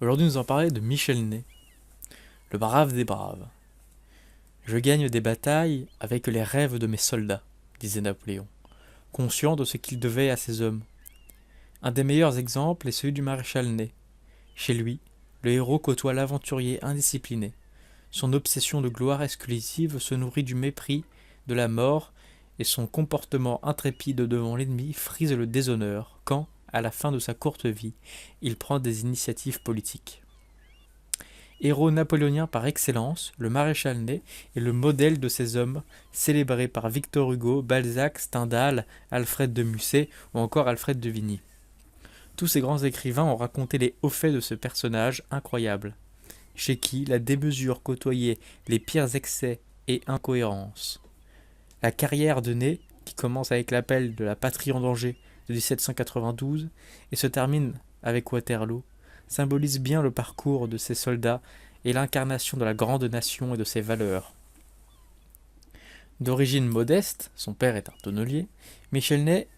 Aujourd'hui, nous allons parler de Michel Ney, le brave des braves. Je gagne des batailles avec les rêves de mes soldats, disait Napoléon, conscient de ce qu'il devait à ses hommes. Un des meilleurs exemples est celui du maréchal Ney. Chez lui, le héros côtoie l'aventurier indiscipliné. Son obsession de gloire exclusive se nourrit du mépris, de la mort, et son comportement intrépide devant l'ennemi frise le déshonneur quand, à la fin de sa courte vie, il prend des initiatives politiques. Héros napoléonien par excellence, le maréchal Ney est le modèle de ces hommes, célébrés par Victor Hugo, Balzac, Stendhal, Alfred de Musset ou encore Alfred de Vigny. Tous ces grands écrivains ont raconté les hauts faits de ce personnage incroyable, chez qui la démesure côtoyait les pires excès et incohérences. La carrière de Ney, qui commence avec l'appel de la patrie en danger de 1792 et se termine avec Waterloo, symbolise bien le parcours de ces soldats et l'incarnation de la grande nation et de ses valeurs. D'origine modeste, son père est un tonnelier, Michel Ney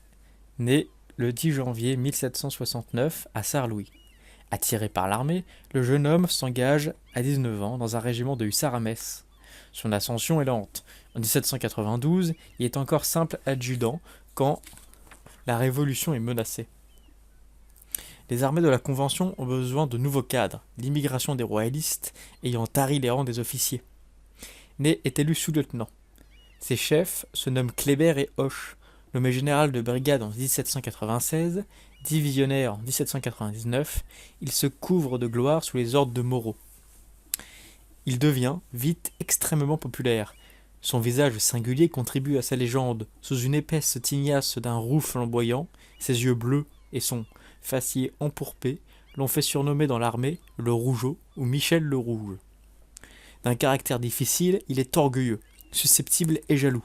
naît le 10 janvier 1769 à Sarre-Louis. Attiré par l'armée, le jeune homme s'engage à 19 ans dans un régiment de hussards à Metz. Son ascension est lente. En 1792, il est encore simple adjudant quand la Révolution est menacée. Les armées de la Convention ont besoin de nouveaux cadres, l'immigration des royalistes ayant tari les rangs des officiers. Ney est élu sous-lieutenant. Ses chefs se nomment Kléber et Hoche, nommé général de brigade en 1796, divisionnaire en 1799, il se couvre de gloire sous les ordres de Moreau. Il devient vite extrêmement populaire. Son visage singulier contribue à sa légende. Sous une épaisse tignasse d'un roux flamboyant, ses yeux bleus et son faciès empourpé l'ont fait surnommer dans l'armée le Rougeau ou Michel le Rouge. D'un caractère difficile, il est orgueilleux, susceptible et jaloux.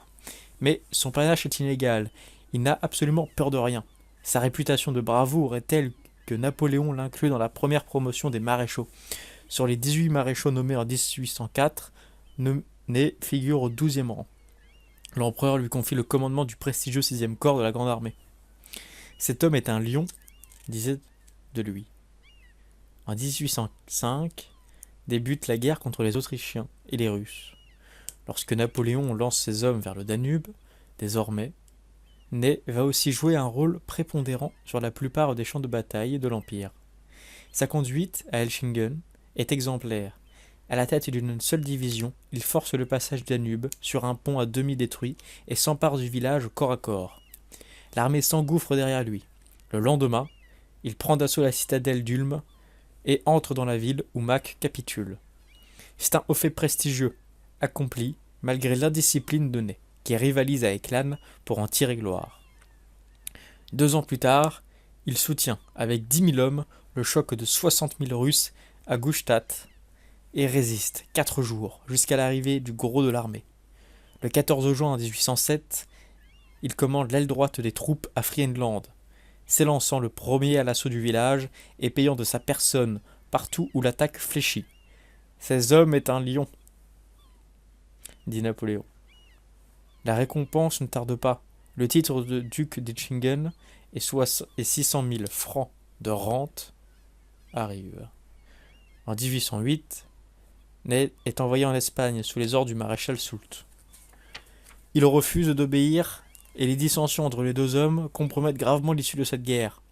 Mais son panache est inégal, il n'a absolument peur de rien. Sa réputation de bravoure est telle que Napoléon l'inclut dans la première promotion des maréchaux. Sur les 18 maréchaux nommés en 1804, Ney figure au 12e rang. L'empereur lui confie le commandement du prestigieux 6e corps de la Grande Armée. Cet homme est un lion, disait de lui. En 1805, débute la guerre contre les Autrichiens et les Russes. Lorsque Napoléon lance ses hommes vers le Danube, désormais, Ney va aussi jouer un rôle prépondérant sur la plupart des champs de bataille de l'Empire. Sa conduite à Elchingen est exemplaire. À la tête d'une seule division, il force le passage du Danube sur un pont à demi détruit et s'empare du village corps à corps. L'armée s'engouffre derrière lui. Le lendemain, il prend d'assaut la citadelle d'Ulm et entre dans la ville où Mack capitule. C'est un haut fait prestigieux, accompli malgré l'indiscipline de Ney, qui rivalise avec Lannes pour en tirer gloire. 2 ans plus tard, il soutient, avec 10 000 hommes, le choc de 60 000 Russes à Gustadt et résiste 4 jours jusqu'à l'arrivée du gros de l'armée. Le 14 juin 1807, il commande l'aile droite des troupes à Friedland, s'élançant le premier à l'assaut du village et payant de sa personne partout où l'attaque fléchit. Ces hommes est un lion, dit Napoléon. La récompense ne tarde pas. Le titre de duc d'Etchingen et 600 000 francs de rente arrive. En 1808, Ney est envoyé en Espagne sous les ordres du maréchal Soult. Il refuse d'obéir et les dissensions entre les deux hommes compromettent gravement l'issue de cette guerre.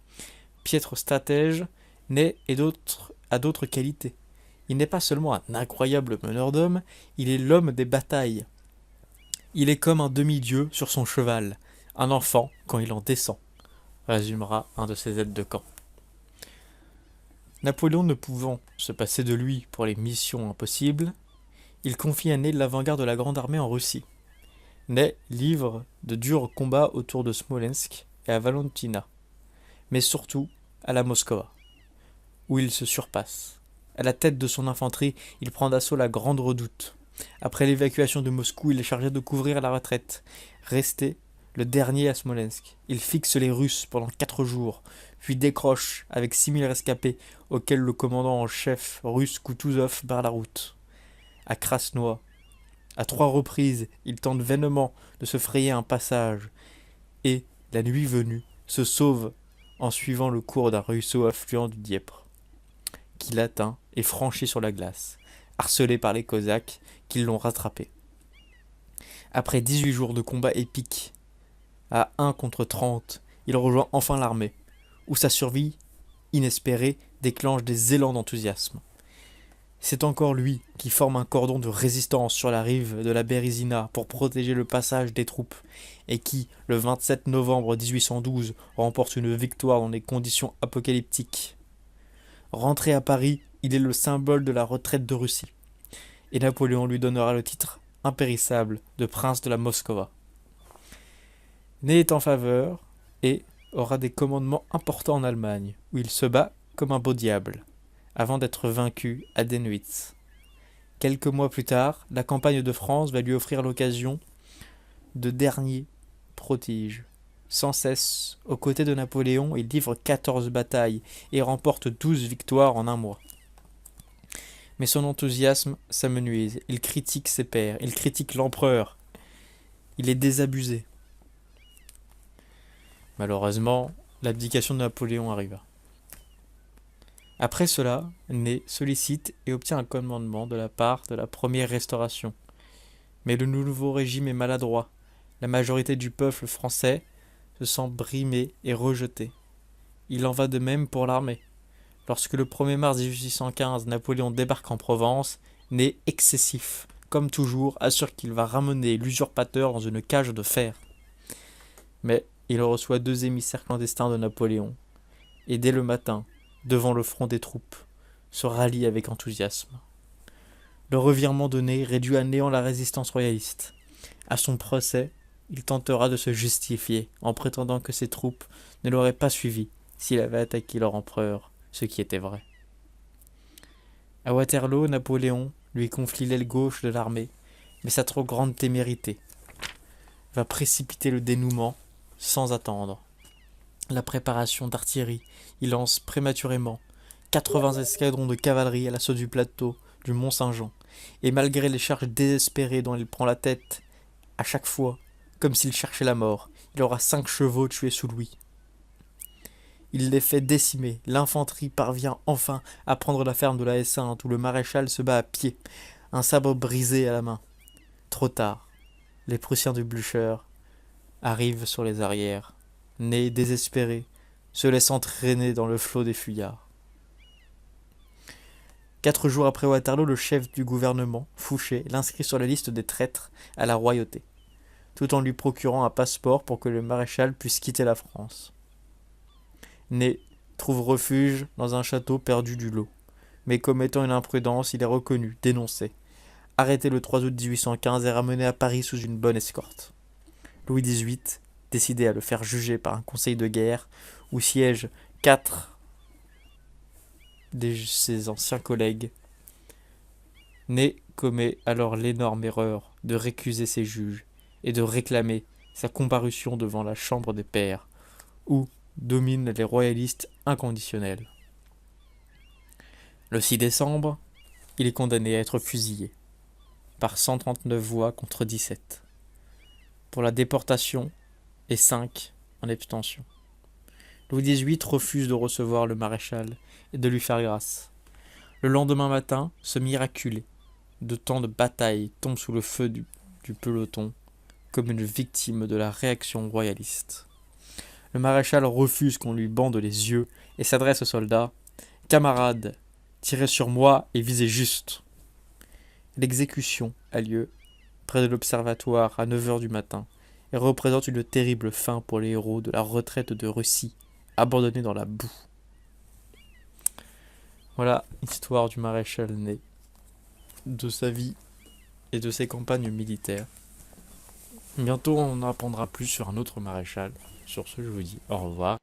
Piètre stratège, Ney a d'autres qualités. Il n'est pas seulement un incroyable meneur d'hommes, il est l'homme des batailles. Il est comme un demi-dieu sur son cheval, un enfant quand il en descend, résumera un de ses aides de camp. Napoléon ne pouvant se passer de lui pour les missions impossibles, il confie à Ney l'avant-garde de la Grande Armée en Russie. Ney livre de durs combats autour de Smolensk et à Valentina, mais surtout à la Moskova, où il se surpasse. À la tête de son infanterie, il prend d'assaut la Grande Redoute. Après l'évacuation de Moscou, il est chargé de couvrir la retraite. Resté le dernier à Smolensk, il fixe les Russes pendant 4 jours, puis décroche avec 6000 rescapés auxquels le commandant en chef russe Koutouzov barre la route. À Krasnoï, à 3 reprises, il tente vainement de se frayer un passage et, la nuit venue, se sauve en suivant le cours d'un ruisseau affluent du Dniepr. qui l'atteint et franchit sur la glace, harcelé par les Cosaques qui l'ont rattrapé. Après 18 jours de combats épiques, à 1 contre 30, il rejoint enfin l'armée, où sa survie inespérée déclenche des élans d'enthousiasme. C'est encore lui qui forme un cordon de résistance sur la rive de la Bérésina pour protéger le passage des troupes et qui, le 27 novembre 1812, remporte une victoire dans des conditions apocalyptiques. Rentré à Paris, il est le symbole de la retraite de Russie et Napoléon lui donnera le titre impérissable de prince de la Moscova. Né est en faveur et aura des commandements importants en Allemagne, où il se bat comme un beau diable, avant d'être vaincu à Dennwitz. Quelques mois plus tard, la campagne de France va lui offrir l'occasion de dernier prodige. Sans cesse, aux côtés de Napoléon, il livre 14 batailles et remporte 12 victoires en un mois. Mais son enthousiasme s'amenuise, il critique ses pairs, il critique l'empereur, il est désabusé. Malheureusement, l'abdication de Napoléon arriva. Après cela, Ney sollicite et obtient un commandement de la part de la première Restauration. Mais le nouveau régime est maladroit. La majorité du peuple français se sent brimé et rejeté. Il en va de même pour l'armée. Lorsque le 1er mars 1815, Napoléon débarque en Provence, Ney, excessif, comme toujours, assure qu'il va ramener l'usurpateur dans une cage de fer. Mais il reçoit 2 émissaires clandestins de Napoléon, et dès le matin, devant le front des troupes, se rallie avec enthousiasme. Le revirement de Ney réduit à néant la résistance royaliste. À son procès, il tentera de se justifier en prétendant que ses troupes ne l'auraient pas suivi s'il avait attaqué leur empereur, ce qui était vrai. À Waterloo, Napoléon lui confie l'aile gauche de l'armée, mais sa trop grande témérité va précipiter le dénouement sans attendre. La préparation d'artillerie, il lance prématurément 80 escadrons de cavalerie à l'assaut du plateau du Mont-Saint-Jean, et malgré les charges désespérées dont il prend la tête, à chaque fois, comme s'il cherchait la mort, il aura 5 chevaux tués sous lui. Il les fait décimer, l'infanterie parvient enfin à prendre la ferme de la Haie-Sainte, où le maréchal se bat à pied, un sabre brisé à la main. Trop tard, les Prussiens du Blücher arrivent sur les arrières. Ney, désespéré, se laisse entraîner dans le flot des fuyards. 4 jours après Waterloo, le chef du gouvernement, Fouché, l'inscrit sur la liste des traîtres à la royauté, tout en lui procurant un passeport pour que le maréchal puisse quitter la France. Ney trouve refuge dans un château perdu du lot, mais commettant une imprudence, il est reconnu, dénoncé, arrêté le 3 août 1815 et ramené à Paris sous une bonne escorte. Louis XVIII, décidé à le faire juger par un conseil de guerre où siègent 4 de ses anciens collègues, Ney commet alors l'énorme erreur de récuser ses juges et de réclamer sa comparution devant la Chambre des Pairs, où dominent les royalistes inconditionnels. Le 6 décembre, il est condamné à être fusillé par 139 voix contre 17 pour la déportation et 5 en abstention. Louis XVIII refuse de recevoir le maréchal et de lui faire grâce. Le lendemain matin, ce miraculé de tant de batailles tombe sous le feu du peloton comme une victime de la réaction royaliste. Le maréchal refuse qu'on lui bande les yeux et s'adresse aux soldats. « Camarades, tirez sur moi et visez juste !» L'exécution a lieu près de l'observatoire à 9h du matin et représente une terrible fin pour les héros de la retraite de Russie, abandonnés dans la boue. Voilà l'histoire du maréchal Ney, de sa vie et de ses campagnes militaires. Bientôt on en apprendra plus sur un autre maréchal. Sur ce, je vous dis au revoir.